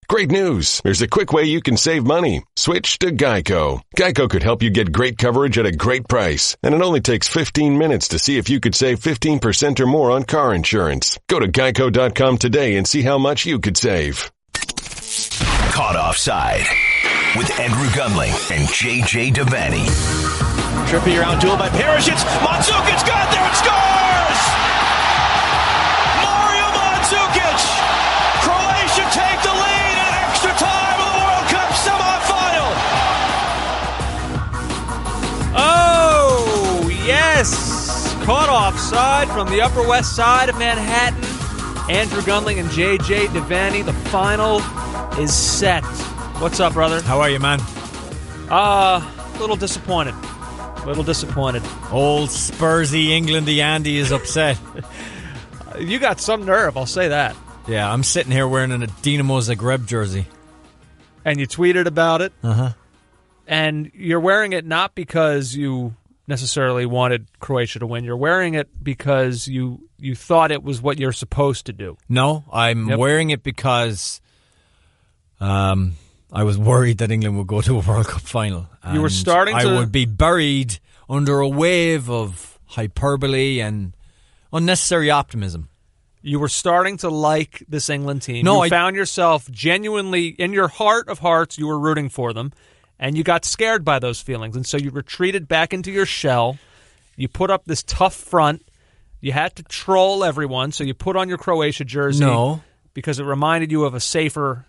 Great news! There's a quick way you can save money. Switch to Geico. Geico could help you get great coverage at a great price, and it only takes 15 minutes to see if you could save 15% or more on car insurance. Go to geico.com today and see how much you could save. Caught Offside with Andrew Gunling and JJ Devaney. Trippy around duel by Parrish. It's Mandzukic got there and scores! Mario Mandzukic! Croatia take the lead at extra time of the World Cup semifinal. Oh, yes. Caught Offside from the Upper West Side of Manhattan. Andrew Gunling and JJ Devaney. The final is set. What's up, brother? How are you, man? A little disappointed. Old Spursy Englandy Andy is upset. You got some nerve, I'll say that. Yeah, I'm sitting here wearing a Dinamo Zagreb jersey. And you tweeted about it. Uh-huh. And you're wearing it not because you necessarily wanted Croatia to win. You're wearing it because you thought it was what you're supposed to do. No, I'm wearing it because I was worried that England would go to a World Cup final. You were starting to... I would be buried under a wave of hyperbole and unnecessary optimism. You were starting to like this England team. No, you found yourself genuinely, in your heart of hearts, you were rooting for them, and you got scared by those feelings. And so you retreated back into your shell. You put up this tough front. You had to troll everyone, so you put on your Croatia jersey. No. Because it reminded you of a safer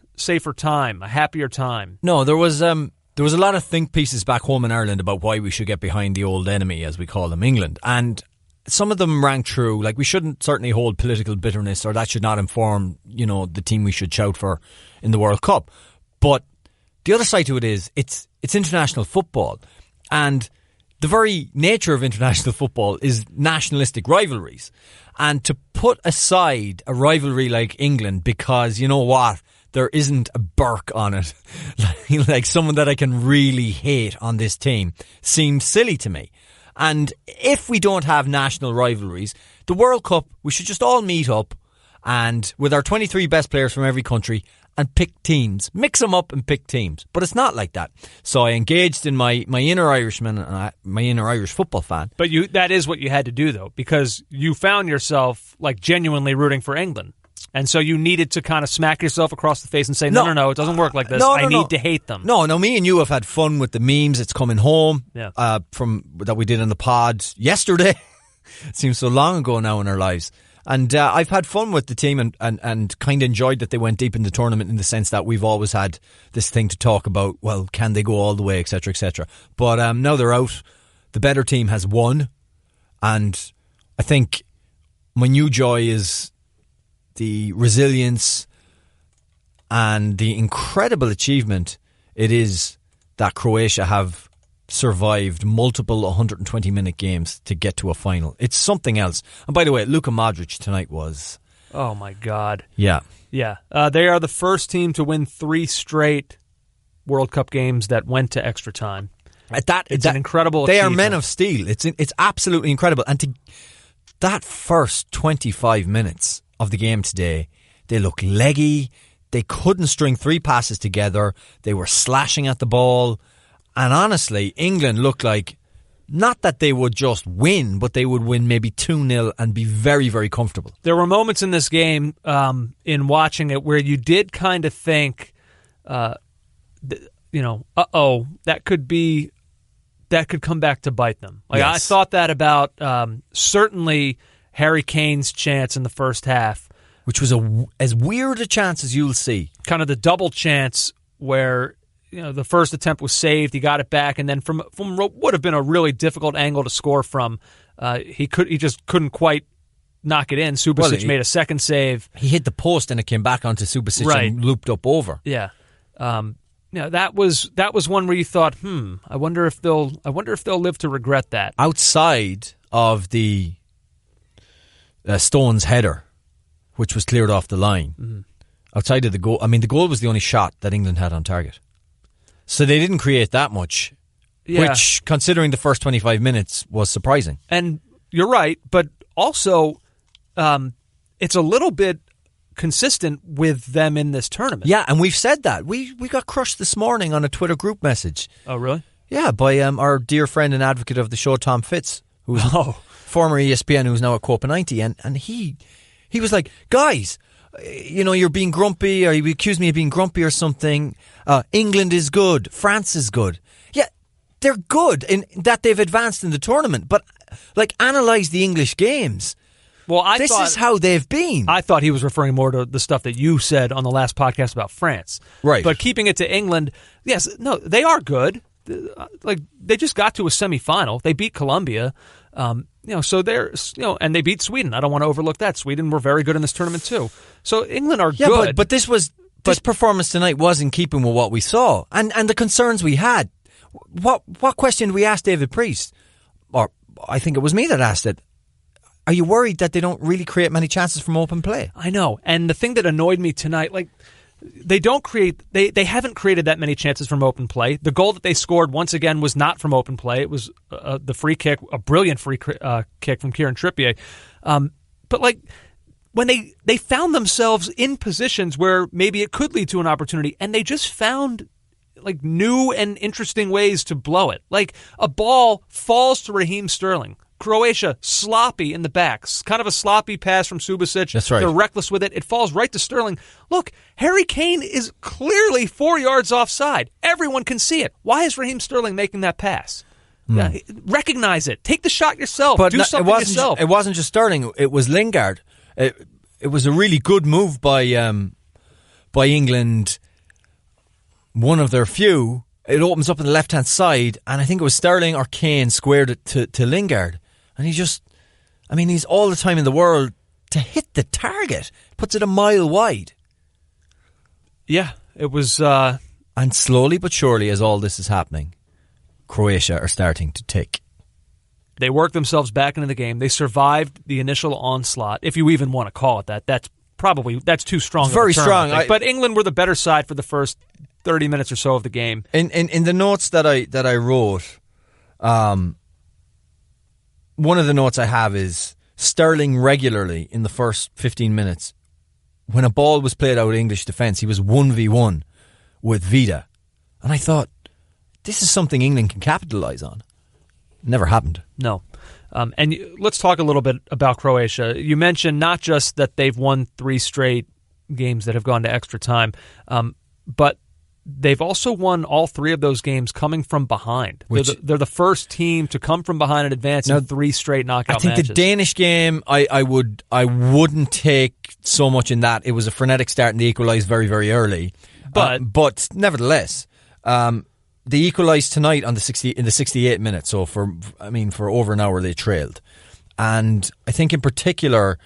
time, a happier time. No, there was a lot of think pieces back home in Ireland about why we should get behind the old enemy, as we call them, England. And some of them rang true. Like, we shouldn't certainly hold political bitterness, or that should not inform, the team we should shout for in the World Cup. But the other side to it is it's international football. And the very nature of international football is nationalistic rivalries. And to put aside a rivalry like England because, you know what, there isn't a Burke on it, like someone that I can really hate on this team, seems silly to me. And if we don't have national rivalries, the World Cup, we should just all meet up and with our 23 best players from every country and pick teams, mix them up and pick teams. But it's not like that. So I engaged in my inner Irishman, my inner Irish football fan. But that is what you had to do, though, because you found yourself like genuinely rooting for England. And so you needed to kind of smack yourself across the face and say, no, it doesn't work like this. I need to hate them. No, me and you have had fun with the memes. It's coming home from that we did in the pod yesterday. It seems so long ago now in our lives. And I've had fun with the team and kind of enjoyed that they went deep in the tournament in the sense that we've always had this thing to talk about, well, can they go all the way, etc., etc. But now they're out. The better team has won. And I think my new joy is the resilience and the incredible achievement it is that Croatia have survived multiple 120-minute games to get to a final. It's something else. And by the way, Luka Modric tonight was... Oh, my God. Yeah. Yeah. They are the first team to win 3 straight World Cup games that went to extra time. It's an incredible They achievement. are men of steel. It's absolutely incredible. And to that first 25 minutes of the game today, they look leggy. They couldn't string 3 passes together. They were slashing at the ball. And honestly, England looked like, not that they would just win, but they would win maybe 2-0 and be very, very comfortable. There were moments in this game, in watching it, where you did kind of think, that could come back to bite them. Like, yes. I thought that about certainly Harry Kane's chance in the first half. Which was as weird a chance as you'll see. Kind of the double chance where the first attempt was saved, he got it back, and then from what would have been a really difficult angle to score from, he just couldn't quite knock it in. Subasic made a second save. He hit the post and it came back onto Subasic and looped up over. Yeah. That was one where you thought, I wonder if they'll live to regret that. Outside of the Stones header, which was cleared off the line, outside of the goal, the goal was the only shot that England had on target. So they didn't create that much, which, considering the first 25 minutes, was surprising. And you're right, but also it's a little bit consistent with them in this tournament. Yeah, and we've said that. We got crushed this morning on a Twitter group message. Oh, really? Yeah, by our dear friend and advocate of the show, Tom Fitz, who's former ESPN, who's now at Copa 90, and he was like, guys, you're being grumpy, or you accuse me of being grumpy or something. England is good, France is good. Yeah, they're good in that they've advanced in the tournament, but analyse the English games. Well, this is how they've been. I thought he was referring more to the stuff that you said on the last podcast about France. Right. But keeping it to England, yes, no, they are good. They just got to a semifinal. They beat Colombia. So they're, and they beat Sweden. I don't want to overlook that. Sweden were very good in this tournament too. So England are good. But this performance tonight was in keeping with what we saw and the concerns we had. What question did we ask David Priest? Or I think it was me that asked it. Are you worried that they don't really create many chances from open play? I know. And the thing that annoyed me tonight, they haven't created that many chances from open play. The goal that they scored, once again, was not from open play. It was the free kick, a brilliant free kick from Kieran Trippier. But when they found themselves in positions where maybe it could lead to an opportunity, and they just found new and interesting ways to blow it. A ball falls to Raheem Sterling. Croatia, sloppy in the backs. Kind of a sloppy pass from Subasic. That's right. They're reckless with it. It falls right to Sterling. Look, Harry Kane is clearly 4 yards offside. Everyone can see it. Why is Raheem Sterling making that pass? Recognize it. Take the shot yourself. Do something yourself. It wasn't just Sterling. It was Lingard. It was a really good move by England. One of their few. It opens up on the left-hand side, and I think it was Sterling or Kane squared it to Lingard. And he's all the time in the world to hit the target. Puts it a mile wide. Yeah, it was... And slowly but surely, as all this is happening, Croatia are starting to tick. They worked themselves back into the game. They survived the initial onslaught, if you even want to call it that. That's too strong. It's very strong. But England were the better side for the first 30 minutes or so of the game. In the notes that I wrote, one of the notes I have is Sterling regularly in the first 15 minutes, when a ball was played out of English defence, he was 1v1 with Vida. And I thought, this is something England can capitalise on. Never happened. No. And let's talk a little bit about Croatia. You mentioned not just that they've won 3 straight games that have gone to extra time, but they've also won all 3 of those games coming from behind. They're the first team to come from behind and advance in 3 straight knockout matches. I think the Danish game, I wouldn't take so much in that. It was a frenetic start and they equalised very, very early. But nevertheless, they equalised tonight in the 68th minute. So for over an hour they trailed, and I think in particular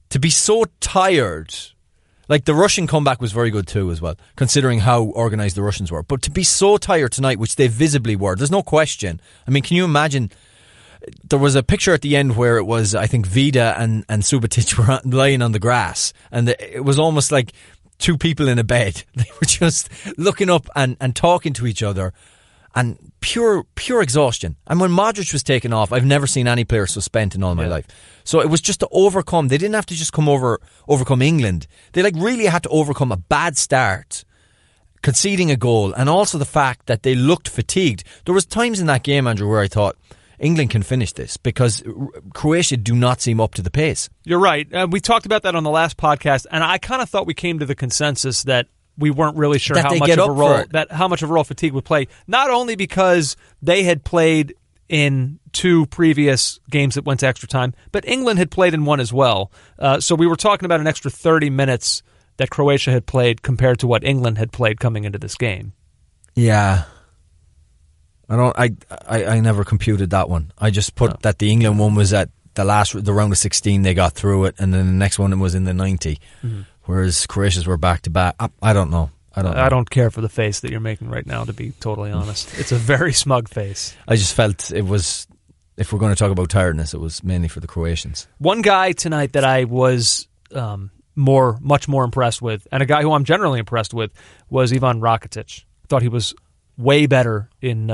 to be so tired. The Russian comeback was very good too as well, considering how organised the Russians were. But to be so tired tonight, which they visibly were, there's no question. Can you imagine? There was a picture at the end where it was, I think, Vida and Subotic were lying on the grass, and it was almost like 2 people in a bed. They were just looking up and talking to each other, and pure exhaustion. And when Modric was taken off, I've never seen any player so spent in all my life. So it was just to overcome. They didn't have to just overcome England. They really had to overcome a bad start, conceding a goal, and also the fact that they looked fatigued. There was times in that game, Andrew, where I thought England can finish this because Croatia do not seem up to the pace. You're right. We talked about that on the last podcast, and I kind of thought we came to the consensus that we weren't really sure how much of a role fatigue would play. Not only because they had played in 2 previous games that went to extra time, but England had played in one as well. So we were talking about an extra 30 minutes that Croatia had played compared to what England had played coming into this game. Yeah. I never computed that one. I just put that the England one was at the round of 16, they got through it, and then the next one was in the 90. Mm-hmm. Whereas Croatia's were back to back. I don't know. I don't care for the face that you're making right now, to be totally honest. It's a very smug face. I just felt it was, if we're going to talk about tiredness, it was mainly for the Croatians. One guy tonight that I was much more impressed with, and a guy who I'm generally impressed with, was Ivan Rakitic. I thought he was way better in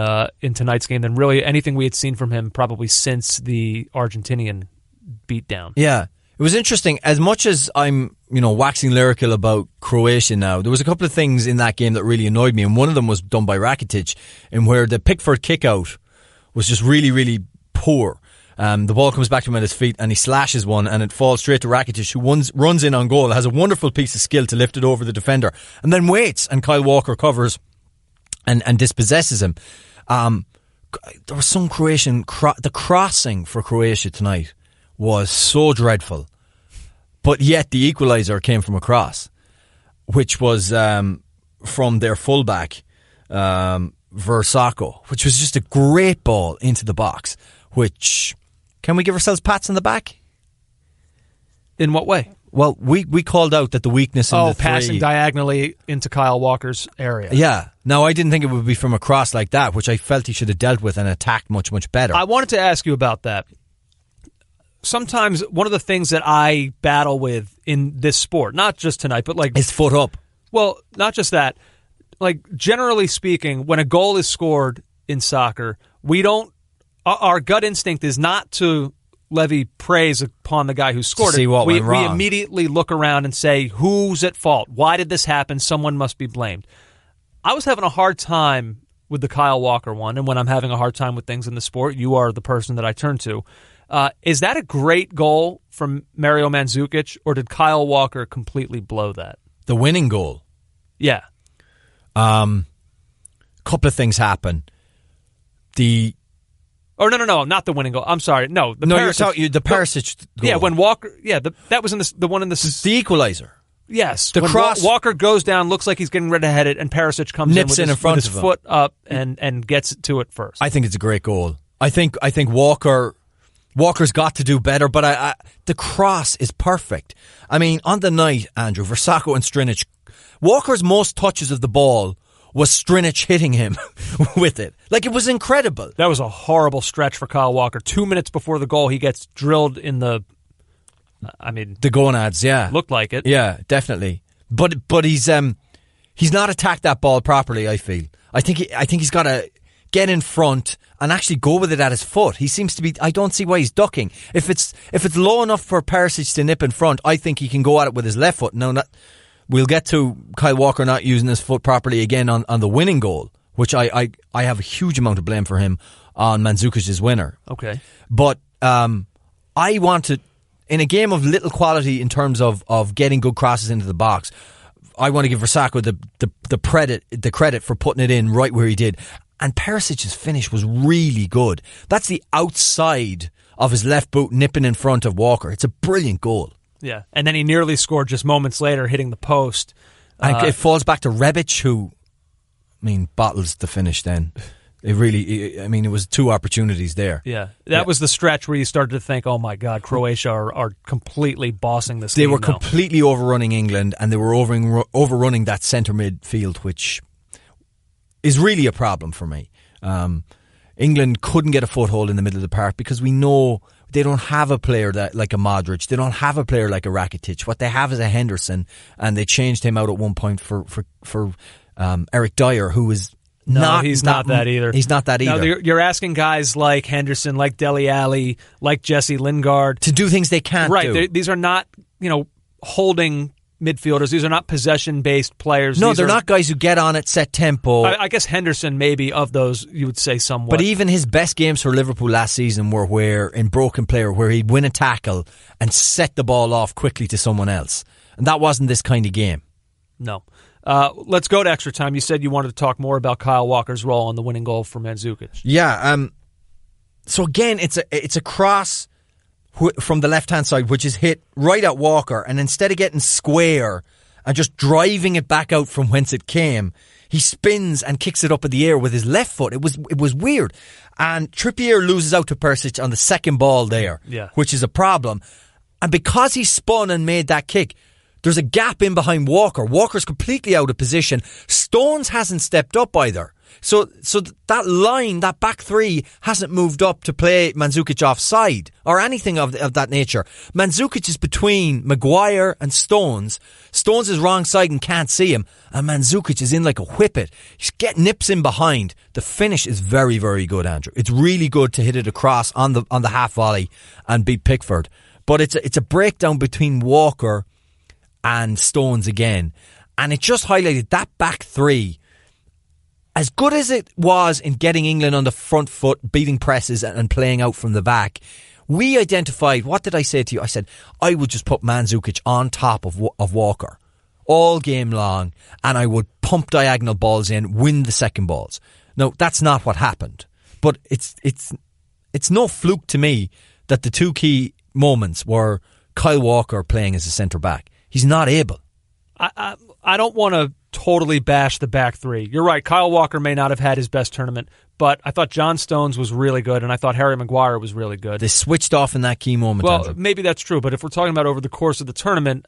tonight's game than really anything we had seen from him probably since the Argentinian beatdown. Yeah. It was interesting. As much as I'm, waxing lyrical about Croatia now, there was a couple of things in that game that really annoyed me, and one of them was done by Rakitic, in where the Pickford kick-out was just really, really poor. The ball comes back to him at his feet, and he slashes one, and it falls straight to Rakitic, who runs in on goal, has a wonderful piece of skill to lift it over the defender, and then waits, and Kyle Walker covers and dispossesses him. There was some Croatian... the crossing for Croatia tonight was so dreadful. But yet the equaliser came from a cross, which was from their fullback, Versako, which was just a great ball into the box, which... Can we give ourselves pats on the back? In what way? Well, we called out that the weakness in the passing diagonally into Kyle Walker's area. Yeah. Now, I didn't think it would be from a cross like that, which I felt he should have dealt with and attacked much, much better. I wanted to ask you about that. Sometimes one of the things that I battle with in this sport, not just tonight, but like... His foot up. Well, not just that. Like, generally speaking, when a goal is scored in soccer, we don't... Our gut instinct is not to levy praise upon the guy who scored it. We immediately look around and say, who's at fault? Why did this happen? Someone must be blamed. I was having a hard time with the Kyle Walker one, and when I'm having a hard time with things in the sport, you are the person that I turn to. Is that a great goal from Mario Mandzukic, or did Kyle Walker completely blow that? The winning goal? Yeah. Couple of things happen. No, not the winning goal. I'm sorry. No, the Perisic goal. Yeah, when Walker... Yeah, that was in the one in the... The equaliser. Yes. The cross... Walker goes down, looks like he's getting ready to head it, and Perisic comes nips in front with of his him. Foot up and gets to it first. I think it's a great goal. I think Walker's got to do better, but the cross is perfect. I mean, on the night, Andrew, Versako and Strinic, Walker's most touches of the ball was Strinic hitting him with it. Like, it was incredible. That was a horrible stretch for Kyle Walker. 2 minutes before the goal, he gets drilled in the... the gonads, yeah. Looked like it. Yeah, definitely. But he's not attacked that ball properly, I feel. I think he's got to get in front and actually go with it at his foot. He seems to be... I don't see why he's ducking. If it's low enough for Perisic to nip in front, I think he can go at it with his left foot. Now, we'll get to Kyle Walker not using his foot properly again on the winning goal, which I have a huge amount of blame for him on Mandzukic's winner. Okay. But I want to... In a game of little quality in terms of getting good crosses into the box, I want to give Versako the credit for putting it in right where he did. And Perisic's finish was really good. That's the outside of his left boot nipping in front of Walker. It's a brilliant goal. Yeah, and then he nearly scored just moments later, hitting the post. And it falls back to Rebic, who, bottles the finish then. It was two opportunities there. Yeah, that was the stretch where you started to think, oh my God, Croatia are completely bossing this game. They were completely overrunning England, and they were overrunning that centre midfield, which is really a problem for me. England couldn't get a foothold in the middle of the park because we know they don't have a player like a Modric. They don't have a player like a Rakitic. What they have is a Henderson, and they changed him out at one point for Eric Dyer, who is... he's not that either. He's not that either. No, you're asking guys like Henderson, like Dele Alli, like Jesse Lingard to do things they can't do. Right. These are not, holding midfielders. These are not possession-based players. No, they're not guys who get on it, set tempo. I guess Henderson maybe of those, you would say somewhat. But even his best games for Liverpool last season were where he'd win a tackle and set the ball off quickly to someone else. And that wasn't this kind of game. No. Let's go to extra time. You said you wanted to talk more about Kyle Walker's role in the winning goal for Mandzukic. Yeah. So again, it's a cross from the left-hand side, which is hit right at Walker, and instead of getting square and just driving it back out from whence it came, he spins and kicks it up in the air with his left foot. It was weird. And Trippier loses out to Perisic on the second ball there, which is a problem. And because he spun and made that kick, there's a gap in behind Walker. Walker's completely out of position. Stones hasn't stepped up either. So that line, that back three, hasn't moved up to play Mandzukic offside or anything of that nature. Mandzukic is between Maguire and Stones. Stones is wrong side and can't see him. And Mandzukic is in like a whippet. He's getting nips in behind. The finish is very, very good, Andrew. It's really good to hit it across on the half volley and beat Pickford. But it's a breakdown between Walker and Stones again. And it just highlighted that back three. As good as it was in getting England on the front foot, beating presses and playing out from the back, we identified, what did I say to you? I said, I would just put Mandzukic on top of Walker all game long, and I would pump diagonal balls in, win the second balls. No, that's not what happened. But it's no fluke to me that the two key moments were Kyle Walker playing as a centre-back. He's not able. I don't want to totally bash the back three. You're right. Kyle Walker may not have had his best tournament, but I thought John Stones was really good, and I thought Harry Maguire was really good. They switched off in that key moment. Well, Andrew. Maybe that's true, but if we're talking about over the course of the tournament,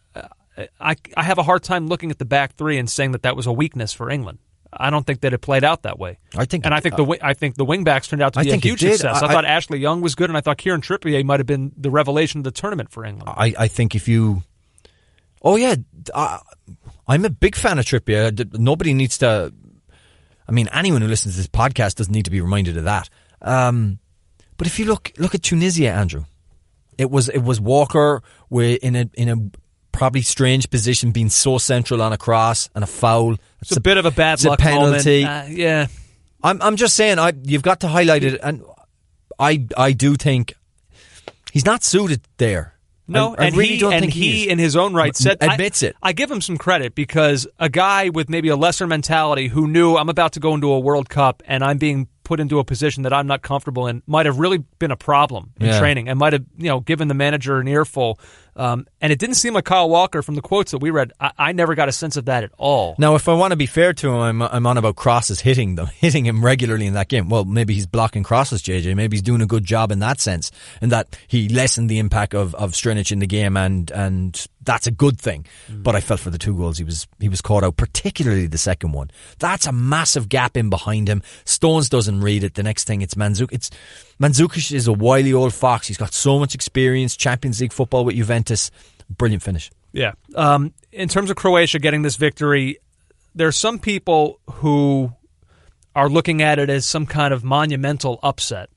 I have a hard time looking at the back three and saying that was a weakness for England. I don't think that it played out that way. I think the wing backs turned out to be a huge success. I thought Ashley Young was good, and I thought Kieran Trippier might have been the revelation of the tournament for England. I think if you... Oh, yeah. I'm a big fan of Trippier. Nobody needs to... I mean, anyone who listens to this podcast doesn't need to be reminded of that. But if you look at Tunisia, Andrew, it was Walker in a probably strange position, being so central on a cross and a foul. It's a bit of a bad luck penalty. Moment. Yeah, I'm just saying, you've got to highlight it, and I do think he's not suited there. No, I really don't think he in his own right said, admits it. I give him some credit, because a guy with maybe a lesser mentality who knew, I'm about to go into a World Cup and I'm being put into a position that I'm not comfortable in, might have really been a problem in training, and might have given the manager an earful. And it didn't seem like Kyle Walker, from the quotes that we read, I never got a sense of that at all. Now, if I want to be fair to him, I'm on about crosses hitting him regularly in that game. Well, maybe he's blocking crosses, JJ. Maybe he's doing a good job in that sense, in that he lessened the impact of Strinic in the game, and that's a good thing. But I felt for the 2 goals he was caught out, particularly the second one. That's a massive gap in behind him. Stones doesn't read it. The next thing, it's Mandzukic. Mandzukic is a wily old fox. He's got so much experience, Champions League football with Juventus. Brilliant finish. Yeah. In terms of Croatia getting this victory, there are some people who are looking at it as some kind of monumental upset,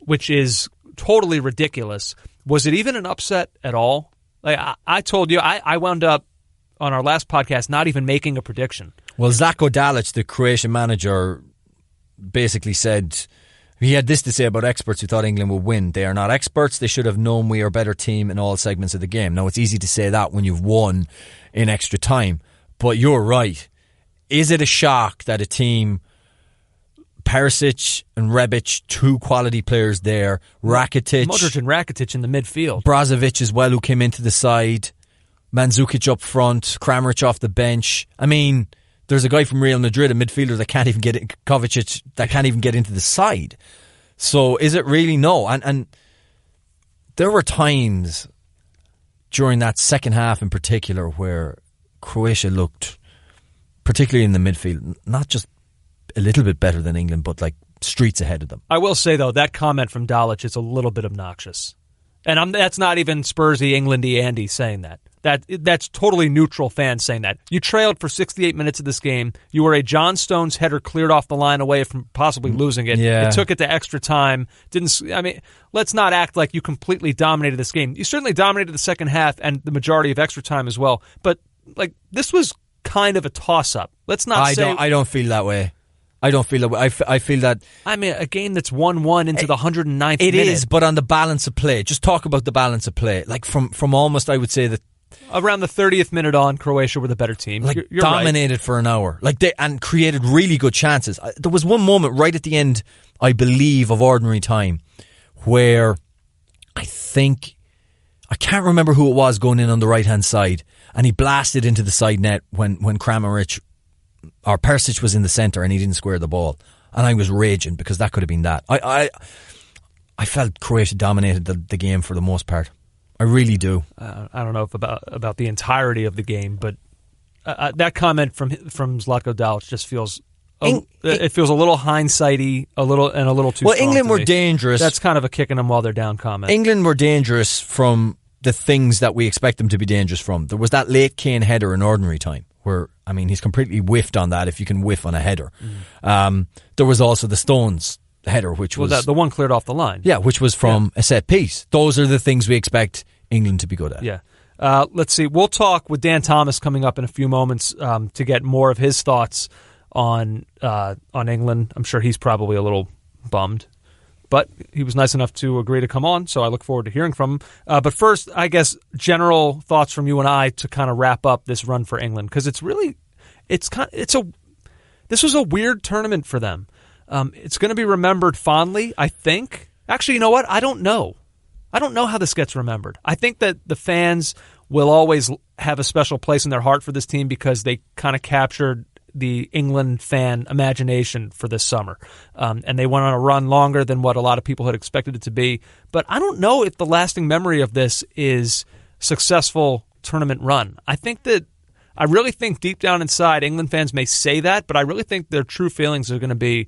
which is totally ridiculous. Was it even an upset at all? Like I told you, I wound up on our last podcast not even making a prediction. Well, Zlatko Dalic, the Croatian manager, basically said... He had this to say about experts who thought England would win. They are not experts. They should have known we are a better team in all segments of the game. Now, it's easy to say that when you've won in extra time. But you're right. Is it a shock that a team, Perisic and Rebic, 2 quality players there, Rakitic... Modric and Rakitic in the midfield. Brozovic as well, who came into the side, Mandzukic up front, Kramaric off the bench. I mean... There's a guy from Real Madrid, a midfielder that can't even get in, Kovacic, that can't even get into the side. So is it really? No. And there were times during that second half in particular where Croatia looked, particularly in the midfield, not just a little bit better than England, but like streets ahead of them. I will say, though, that comment from Dalic is a little bit obnoxious. And that's not even Spursy, Englandy Andy saying that. That's totally neutral fans saying that. You trailed for 68 minutes of this game. You were a John Stones header cleared off the line away from possibly losing it. Yeah. It took it to extra time. Let's not act like you completely dominated this game. You certainly dominated the second half and the majority of extra time as well. But this was kind of a toss-up. Let's not I don't feel that way. I don't feel that way. I feel that... I mean, a game that's 1-1 into the 109th minute. It is, but on the balance of play. Just talk about the balance of play. Like from almost, I would say that... Around the 30th minute on, Croatia were the better team. You're dominated right. for an hour. And created really good chances. There was one moment right at the end, I believe, of ordinary time where I can't remember who it was going in on the right-hand side, and he blasted into the side net when Kramaric or Perisic was in the centre and he didn't square the ball. And I was raging because that could have been that. I felt Croatia dominated the game for the most part. I really do. I don't know if about the entirety of the game, but that comment from Zlatko Dalic just feels it feels a little hindsighty, a little too. Well, strong England to were me. dangerous. That's kind of a kicking them while they're down comment. England were dangerous from the things that we expect them to be dangerous from. There was that late Kane header in ordinary time where, I mean, he's completely whiffed on that if you can whiff on a header. There was also the Stones header, which was the one cleared off the line. Yeah, which was from a set piece. Those are the things we expect England to be good at. Yeah. Let's see. We'll talk with Dan Thomas coming up in a few moments to get more of his thoughts on England. I'm sure he's probably a little bummed, but he was nice enough to agree to come on, so I look forward to hearing from him. But first, I guess, general thoughts from you and I to kind of wrap up this run for England, because this was a weird tournament for them. It's going to be remembered fondly, I think. Actually, you know what? I don't know. I don't know how this gets remembered. I think that the fans will always have a special place in their heart for this team because they kind of captured the England fan imagination for this summer. And they went on a run longer than what a lot of people had expected it to be. But I don't know if the lasting memory of this is successful tournament run. I really think deep down inside, England fans may say that, but I really think their true feelings are going to be,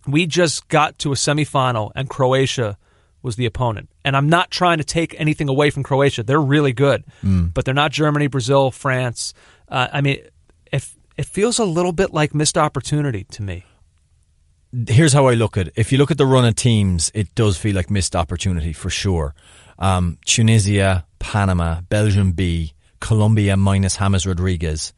we just got to a semifinal and Croatia was the opponent. And I'm not trying to take anything away from Croatia. They're really good, but they're not Germany, Brazil, France. It feels a little bit like missed opportunity to me. Here's how I look at it. If you look at the run of teams, it does feel like missed opportunity for sure. Tunisia, Panama, Belgium B, Colombia minus James Rodriguez,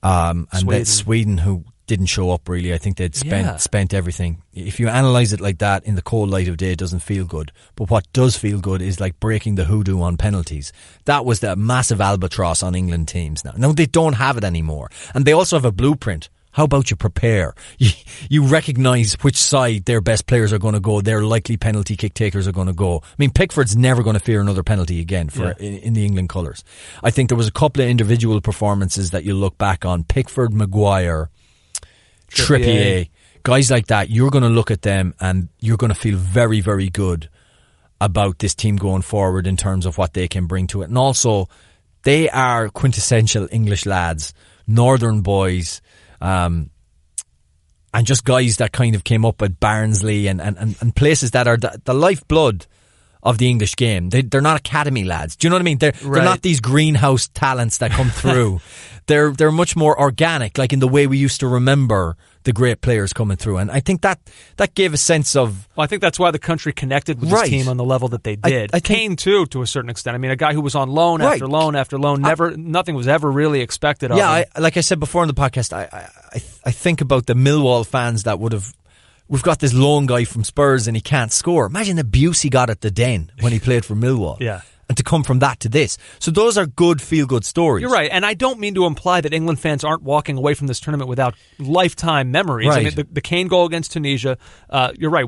and then Sweden, who didn't show up really. I think they'd spent everything. If you analyse it like that in the cold light of day, it doesn't feel good. But what does feel good is like breaking the hoodoo on penalties. That was the massive albatross on England teams now. No, they don't have it anymore. And they also have a blueprint. How about you prepare? You recognise which side their best players are going to go, their likely penalty kick takers are going to go. I mean, Pickford's never going to fear another penalty again in the England colours. I think there was a couple of individual performances that you look back on. Pickford, Maguire, Trippier, guys like that, you're going to look at them and you're going to feel very, very good about this team going forward in terms of what they can bring to it. And also, they are quintessential English lads, northern boys, and just guys that kind of came up at Barnsley and places that are the lifeblood of the English game. They're not academy lads. Do you know what I mean? They're not these greenhouse talents that come through. They're much more organic, like in the way we used to remember the great players coming through. And I think that gave a sense of... Well, I think that's why the country connected with this team on the level that they did. Kane, too, to a certain extent. I mean, a guy who was on loan after loan after loan, nothing was ever really expected of him. Like I said before in the podcast, I think about the Millwall fans that would have... We've got this lone guy from Spurs and he can't score. Imagine the abuse he got at the Den when he played for Millwall. Yeah. And to come from that to this. So those are good, feel-good stories. You're right. And I don't mean to imply that England fans aren't walking away from this tournament without lifetime memories. Right. I mean, the Kane goal against Tunisia, you're right.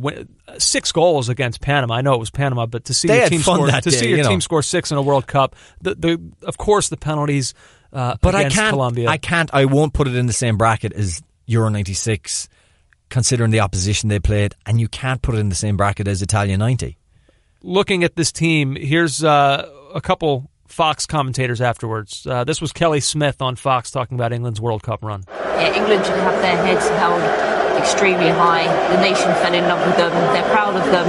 6 goals against Panama. I know it was Panama, but to see your team score 6 in a World Cup, of course the penalties against Colombia. I won't put it in the same bracket as Euro 96, considering the opposition they played, and you can't put it in the same bracket as Italia 90. Looking at this team, here's a couple Fox commentators afterwards. This was Kelly Smith on Fox talking about England's World Cup run. Yeah, England should have their heads held extremely high. The nation fell in love with them. They're proud of them.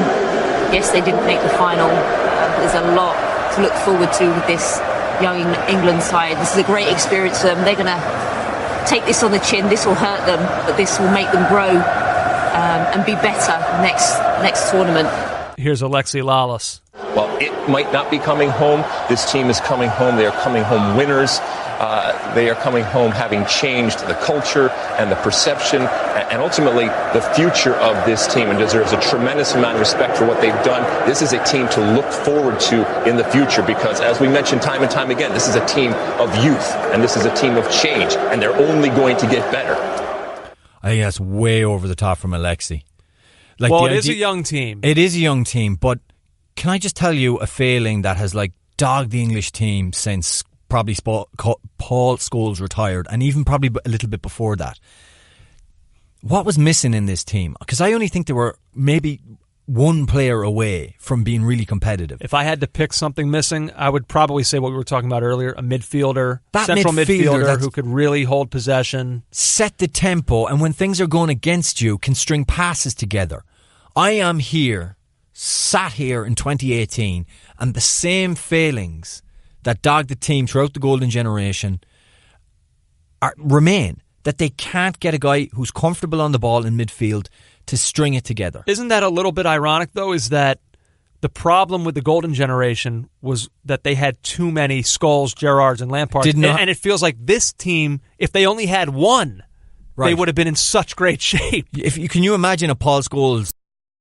Yes, they didn't make the final. There's a lot to look forward to with this young England side. This is a great experience for them. They're going to take this on the chin. This will hurt them, but this will make them grow and be better next tournament. Here's Alexi Lalas. Well, it might not be coming home. This team is coming home. They are coming home winners. They are coming home having changed the culture and the perception and ultimately the future of this team, and deserves a tremendous amount of respect for what they've done. This is a team to look forward to in the future because, as we mentioned time and time again, this is a team of youth and this is a team of change, and they're only going to get better. I think that's way over the top from Alexi. It is a young team. It is a young team, but can I just tell you a failing that has dogged the English team since probably Paul Scholes retired, and even probably a little bit before that. What was missing in this team? Because I only think they were maybe one player away from being really competitive. If I had to pick something missing, I would probably say what we were talking about earlier, a midfielder, central midfielder who could really hold possession. Set the tempo, and when things are going against you, can string passes together. I am sat here in 2018, and the same failings that dogged the team throughout the golden generation remain. That they can't get a guy who's comfortable on the ball in midfield to string it together. Isn't that a little bit ironic, though, is that the problem with the golden generation was that they had too many Scholes, Gerrards, and Lampards. And it feels like this team, if they only had one, they would have been in such great shape. Can you imagine a Paul Scholes